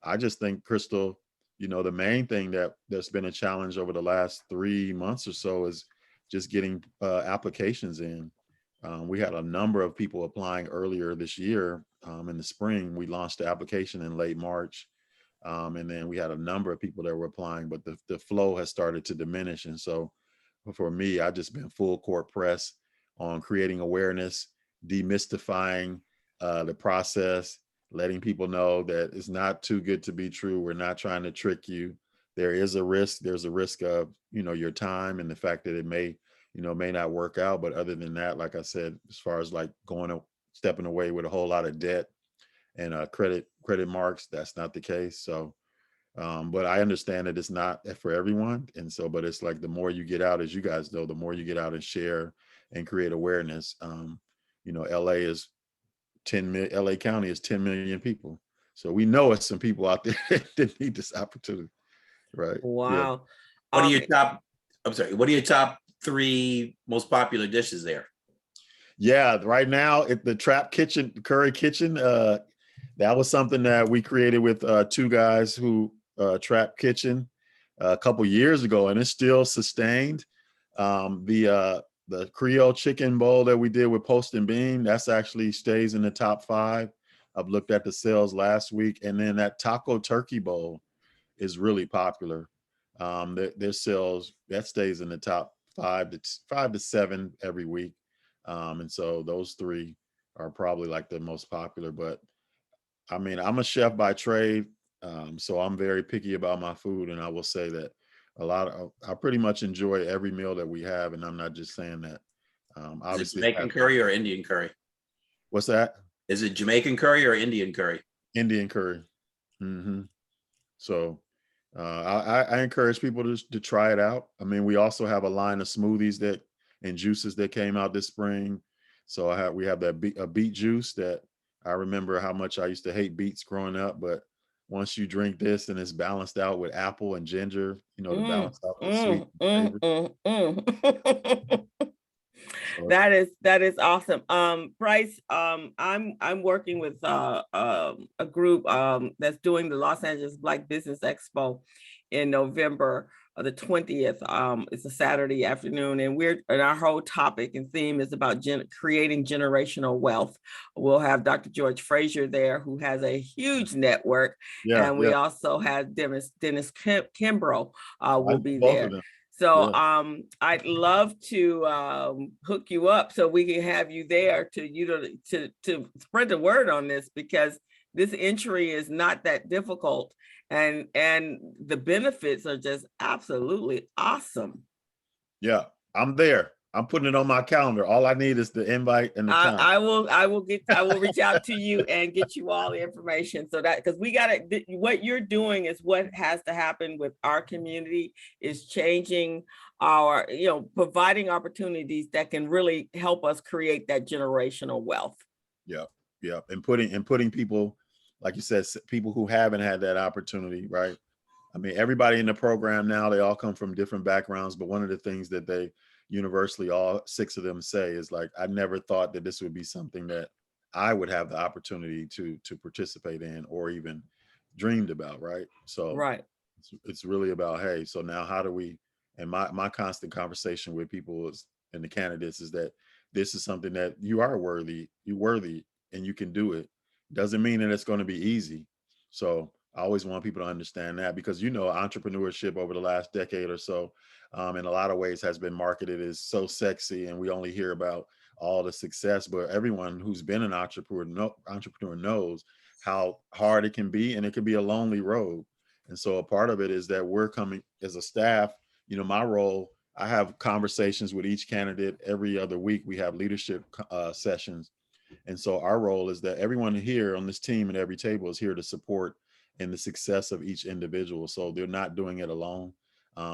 I just think, Crystal, the main thing that's been a challenge over the last 3 months or so is just getting applications in. We had a number of people applying earlier this year. In the spring, we launched the application in late March. And then we had a number of people that were applying, but the flow has started to diminish. And so for me, I've just been full court press on creating awareness, demystifying the process, letting people know that it's not too good to be true. We're not trying to trick you. There is a risk. There's a risk of, your time and the fact that it may not work out. But other than that, like I said, as far as like stepping away with a whole lot of debt and credit marks, that's not the case. So, but I understand that it's not for everyone. And so, but it's like the more you get out, as you guys know, the more you get out and share and create awareness. LA County is 10 million people. So we know it's some people out there that need this opportunity. Right. Wow. Yeah. What are your top 3 most popular dishes there? Yeah, right now the Trap Kitchen, Curry Kitchen, that was something that we created with 2 guys who Trap Kitchen a couple years ago, and it's still sustained. The Creole chicken bowl that we did with Post and Bean, that's actually stays in the top 5. I've looked at the sales last week, and then that taco turkey bowl is really popular. Their sales, that stays in the top 5 to 7 every week. And so those 3 are probably like the most popular. But I mean, I'm a chef by trade, so I'm very picky about my food, and I will say that I pretty much enjoy every meal that we have, and I'm not just saying that. Obviously, is it Jamaican curry or Indian curry? What's that? Is it Jamaican curry or Indian curry? Indian curry. Mm-hmm. So I encourage people to try it out. I mean, we also have a line of smoothies and juices that came out this spring. So we have a beet juice that I remember how much I used to hate beets growing up, but once you drink this and it's balanced out with apple and ginger, to balance out the sweet. That is awesome. Bryce, I'm working with a group that's doing the Los Angeles Black Business Expo in November the 20th. It's a Saturday afternoon, and our whole topic and theme is about creating generational wealth. We'll have Dr. George Frazier there, who has a huge network, and we also have Dennis Kimbrough will be there. So I'd love to hook you up so we can have you there to spread the word on this, because this entry is not that difficult, and the benefits are just absolutely awesome. Yeah, I'm there. I'm putting it on my calendar. All I need is the invite and the time. I will reach out to you and get you all the information, so that, because we got to, what you're doing is what has to happen with our community, is changing our, providing opportunities that can really help us create that generational wealth. Yeah, yeah, and putting people, like you said, people who haven't had that opportunity, right? I mean, everybody in the program now, they all come from different backgrounds, but one of the things that they universally, all 6 of them say, is like, I never thought that this would be something that I would have the opportunity to participate in or even dreamed about, right? So Right. it's really about, hey, so now how do we, and my constant conversation with people is, and the candidates, is that this is something that you are worthy, and you can do it. Doesn't mean that it's going to be easy. So I always want people to understand that, because entrepreneurship over the last decade or so, in a lot of ways, has been marketed as so sexy, and we only hear about all the success. But everyone who's been an entrepreneur knows how hard it can be, and it can be a lonely road. And so a part of it is that we're coming as a staff. My role, I have conversations with each candidate every other week. We have leadership sessions. And so our role is that everyone here on this team at EveryTable is here to support in the success of each individual. So they're not doing it alone.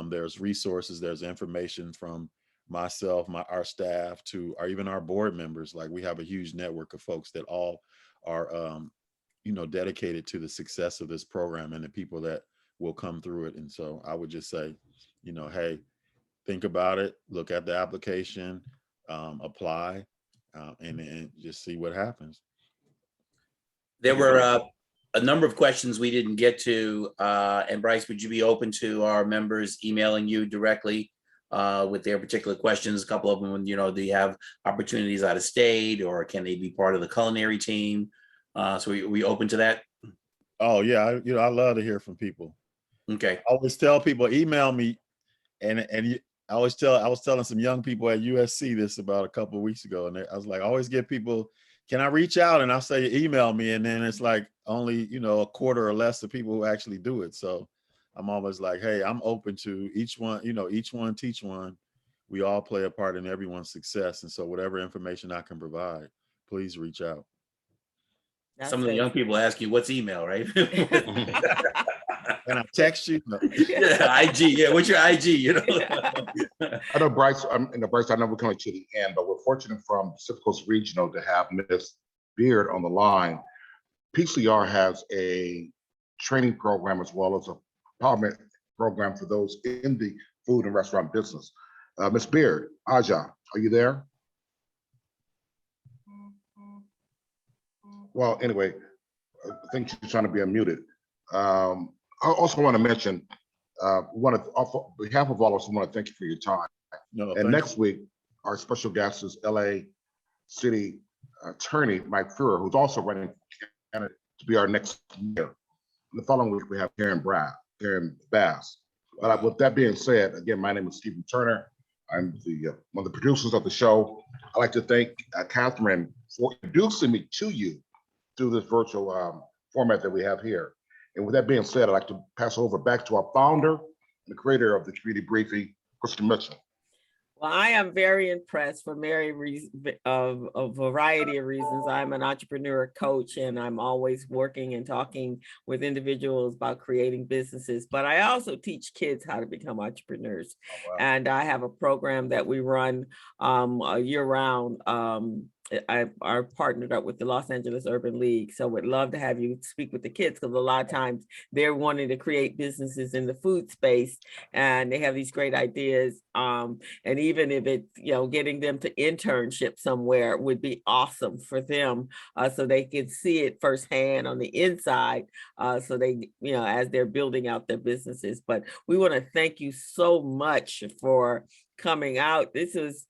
There's resources, there's information from myself, our staff, to even our board members. Like, we have a huge network of folks that all are, dedicated to the success of this program and the people that will come through it. And so I would just say, hey, think about it, look at the application, apply, and just see what happens. There were a number of questions we didn't get to, and Bryce, would you be open to our members emailing you directly with their particular questions? A couple of them, do you have opportunities out of state, or can they be part of the culinary team? So we open to that? Oh yeah, I love to hear from people. Okay. I always tell people, email me, and I was telling some young people at USC this about a couple of weeks ago, and I was like, I always get people, can I reach out? And I'll say, email me, and then it's like only a quarter or less of people who actually do it. So I'm always like, hey, I'm open to each one. Each one teach one. We all play a part in everyone's success, and so whatever information I can provide, please reach out. Some of the young people ask you, what's email, right? And I text you. No. Yeah, IG. Yeah, what's your IG? I know Bryce. Bryce, I know we're coming to the end, but we're fortunate from Pacific Coast Regional to have Ms. Beard on the line. PCR has a training program as well as a empowerment program for those in the food and restaurant business. Ms. Beard, Aja, are you there? Well, anyway, I think she's trying to be unmuted. I also want to mention, on behalf of all of us, I want to thank you for your time. And next week, our special guest is LA City Attorney Mike Fuhrer, who's also running for candidate to be our next mayor. And the following week, we have Karen Bass. But with that being said, again, my name is Stephen Turner. I'm one of the producers of the show. I'd like to thank Catherine for introducing me to you through this virtual format that we have here. And with that being said, I'd like to pass over back to our founder and the creator of the community briefing, Krista Mitchell. Well, I am very impressed for a variety of reasons. I'm an entrepreneur coach, and I'm always working and talking with individuals about creating businesses. But I also teach kids how to become entrepreneurs. Oh, wow. And I have a program that we run year-round. I are partnered up with the Los Angeles Urban League. So would love to have you speak with the kids, because a lot of times they're wanting to create businesses in the food space, and they have these great ideas. And even if it's, getting them to internship somewhere would be awesome for them, so they can see it firsthand on the inside, so they, as they're building out their businesses. But we want to thank you so much for coming out. This is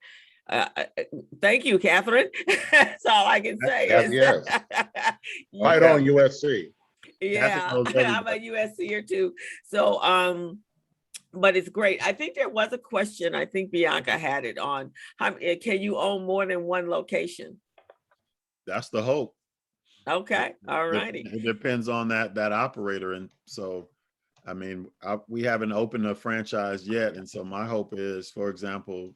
thank you, Catherine. That's all I can say. Yes. Right on USC. Yeah, I'm a USCer too. So, but it's great. I think there was a question. I think Bianca had it on. Can you own more than one location? That's the hope. Okay, all righty. It depends on that operator. And so, I mean, we haven't opened a franchise yet. And so my hope is, for example,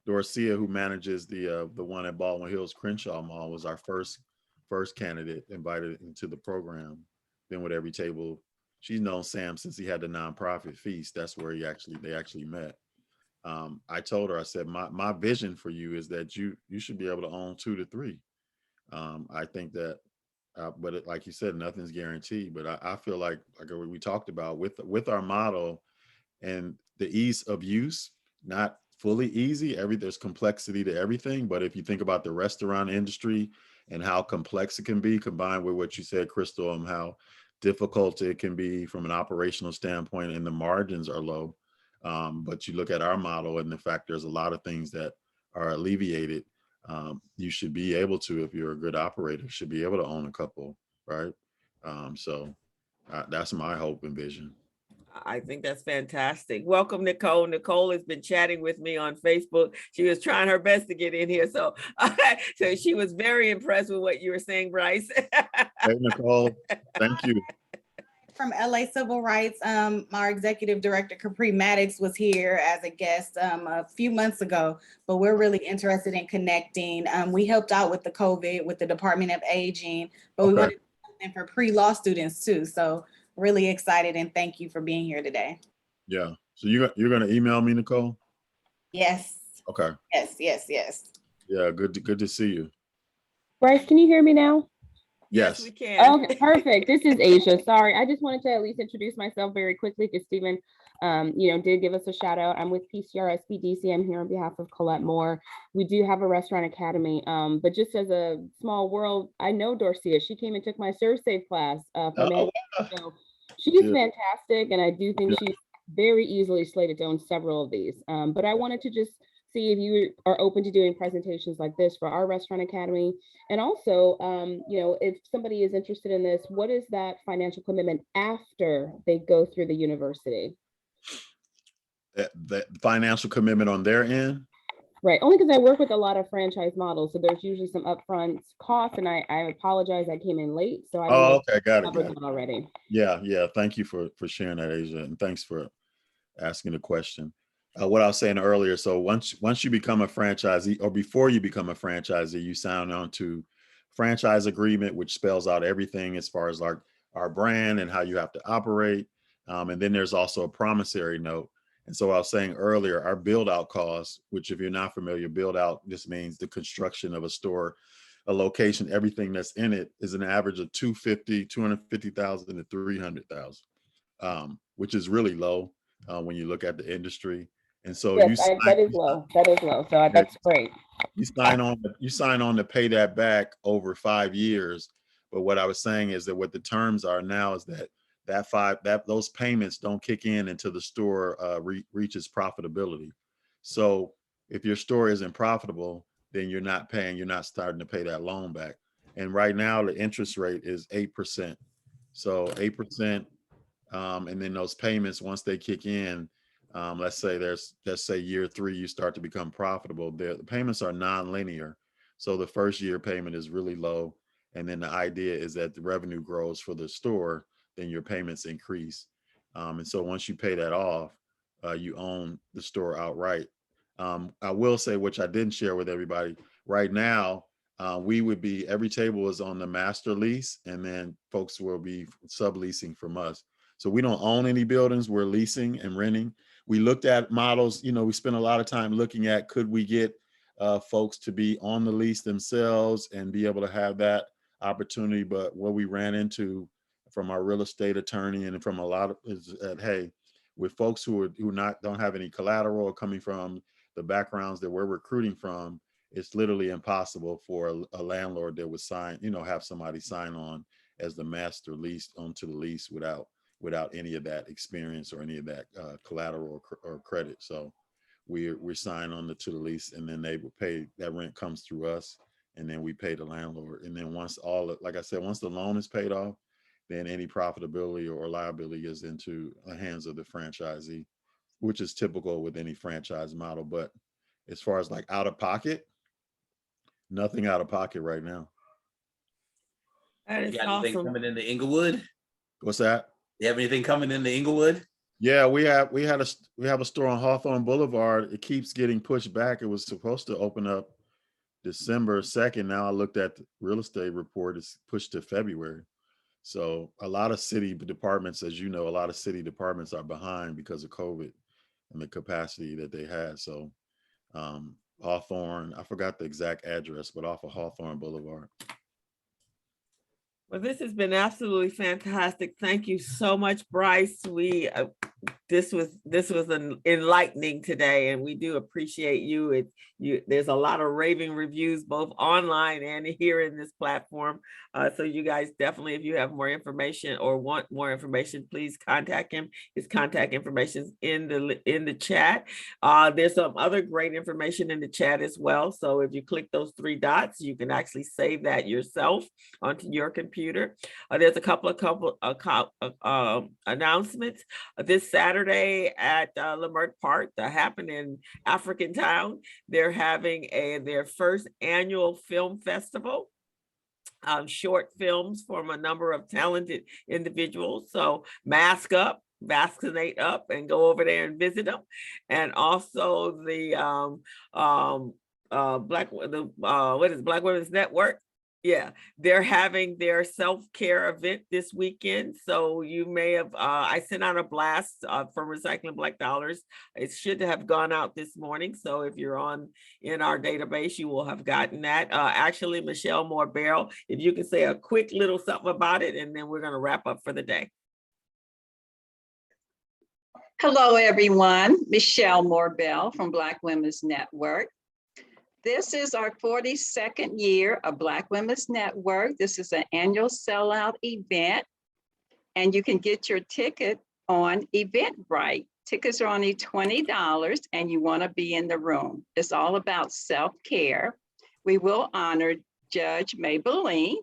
Dorcia, who manages the one at Baldwin Hills Crenshaw Mall, was our first candidate invited into the program. Then with EveryTable, she's known Sam since he had the nonprofit feast. That's where they actually met. I told her, I said, my vision for you is that you should be able to own 2 to 3. I think that, but like you said, nothing's guaranteed. But I feel like we talked about with our model and the ease of use, not fully easy. There's complexity to everything. But if you think about the restaurant industry and how complex it can be, combined with what you said, Crystal, and how difficult it can be from an operational standpoint, and the margins are low. But you look at our model and the fact there's a lot of things that are alleviated. You should be able to, if you're a good operator, should be able to own a couple, right? So that's my hope and vision. I think that's fantastic. Welcome, Nicole. Nicole has been chatting with me on Facebook. She was trying her best to get in here. So, so she was very impressed with what you were saying, Bryce. Hey, Nicole, thank you. From LA Civil Rights, our executive director, Capri Maddox, was here as a guest a few months ago, but we're really interested in connecting. We helped out with the COVID, with the Department of Aging, but we wanted to do something for pre-law students too. So really excited, and thank you for being here today. Yeah. So you're going to email me, Nicole? Yes. Okay. Yes. Yeah. Good to see you. Bryce, can you hear me now? Yes, we can. Okay, perfect. This is Asia. Sorry, I just wanted to at least introduce myself very quickly because Stephen, did give us a shout out. I'm with PCR SPDC. I'm here on behalf of Colette Moore. We do have a restaurant academy, but just as a small world, I know Dorcia. She came and took my ServeSafe class from so she's fantastic, and I do think she's very easily slated to own several of these. But I wanted to just see if you are open to doing presentations like this for our restaurant academy. And also, if somebody is interested in this, what is that financial commitment after they go through the university? The financial commitment on their end? Right, only because I work with a lot of franchise models, so there's usually some upfront costs, and I apologize, I came in late, so I don't know okay, got it. Already. Yeah, thank you for sharing that, Asia, and thanks for asking the question. What I was saying earlier, so once you become a franchisee, or before you become a franchisee, you sign on to franchise agreement, which spells out everything as far as our brand and how you have to operate. And then there's also a promissory note. And so I was saying earlier, our build out costs, which if you're not familiar, build out just means the construction of a store, a location, everything that's in it is an average of $250,000 to $300,000, which is really low when you look at the industry. And so that is low. That is low. So that's great. You sign on to pay that back over 5 years. But what I was saying is that what the terms are now is that those payments don't kick in until the store reaches profitability. So if your store isn't profitable, then you're not starting to pay that loan back. And right now the interest rate is 8%. So 8%, and then those payments, once they kick in, let's say year 3, you start to become profitable. The payments are non-linear. So the first year payment is really low. And then the idea is that the revenue grows for the store, then your payments increase. And so once you pay that off, you own the store outright. I will say, which I didn't share with everybody, right now, EveryTable is on the master lease, and then folks will be subleasing from us. So we don't own any buildings, we're leasing and renting. We looked at models, we spent a lot of time looking at, could we get folks to be on the lease themselves and be able to have that opportunity. But what we ran into from our real estate attorney and from a lot of is that, hey, with folks who don't have any collateral or coming from the backgrounds that we're recruiting from, it's literally impossible for a landlord that would sign, have somebody sign on as the master lease onto the lease without any of that experience or any of that collateral or credit. So we're signed on to the lease, and then they will pay, that rent comes through us, and then we pay the landlord. And then once the loan is paid off, then any profitability or liability is into the hands of the franchisee, which is typical with any franchise model. But as far as out of pocket, nothing out of pocket right now. That You is got anything awesome. coming into Inglewood? What's that? You have anything coming into Inglewood? Yeah, we have a store on Hawthorne Boulevard. It keeps getting pushed back. It was supposed to open up December 2nd. Now I looked at the real estate report, it's pushed to February. So a lot of city departments, as you know, a lot of city departments are behind because of COVID and the capacity that they had. So Hawthorne, I forgot the exact address, but off of Hawthorne Boulevard. Well, this has been absolutely fantastic. Thank you so much, Bryce. This was enlightening today, and we do appreciate you. There's a lot of raving reviews both online and here in this platform. So you guys definitely, if you have more information or want more information, please contact him. His contact information is in the chat. There's some other great information in the chat as well. So if you click those 3 dots, you can actually save that yourself onto your computer. There's a couple announcements. This Saturday at Leimert Park, that happened in African Town. They're having their first annual film festival. Short films from a number of talented individuals. So mask up, vaccinate up, and go over there and visit them. And also the Black Women's Network. Yeah, they're having their self-care event this weekend. So you may have, I sent out a blast for Recycling Black Dollars. It should have gone out this morning. So if you're in our database, you will have gotten that. Actually, Michelle Moore-Barrell, if you can say a quick little something about it, and then we're going to wrap up for the day. Hello, everyone. Michelle Moore-Bell from Black Women's Network. This is our 42nd year of Black Women's Network. This is an annual sellout event, and you can get your ticket on Eventbrite. Tickets are only $20, and you want to be in the room. It's all about self-care. We will honor Judge Maybelline,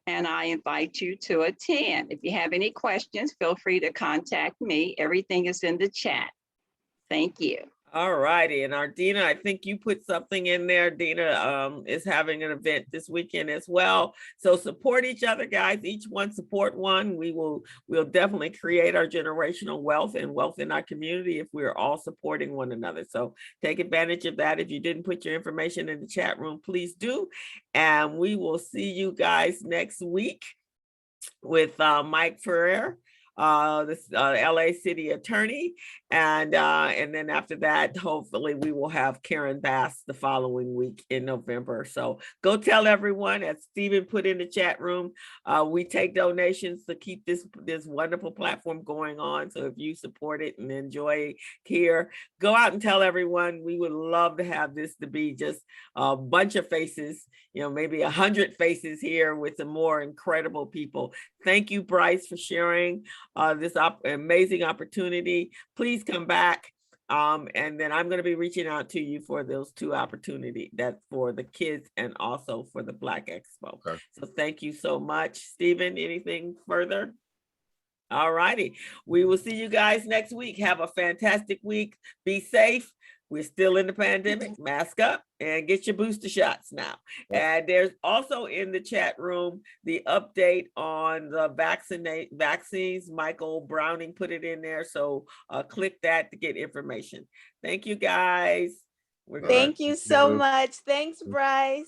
and I invite you to attend. If you have any questions, feel free to contact me. Everything is in the chat. Thank you. All righty. And our Dina, I think you put something in there. Dina is having an event this weekend as well. So support each other, guys. Each one support one. We'll definitely create our generational wealth and wealth in our community if we're all supporting one another. So take advantage of that. If you didn't put your information in the chat room, please do. And we will see you guys next week with Mike Ferrer, this LA City Attorney, and then after that, hopefully we will have Karen Bass the following week in November. So go tell everyone, as Stephen put in the chat room, we take donations to keep this wonderful platform going on. So if you support it and enjoy here, go out and tell everyone. We would love to have this to be just a bunch of faces, maybe 100 faces here with some more incredible people. Thank you, Bryce, for sharing this amazing opportunity. Please come back. And then I'm going to be reaching out to you for those 2 opportunities, that's for the kids and also for the Black Expo. Okay. So thank you so much. Stephen, anything further? All righty. We will see you guys next week. Have a fantastic week. Be safe. We're still in the pandemic. Mask up and get your booster shots now. And there's also in the chat room the update on the vaccines. Michael Browning put it in there. So click that to get information. Thank you, guys. Thank you so much. Thanks, Bryce.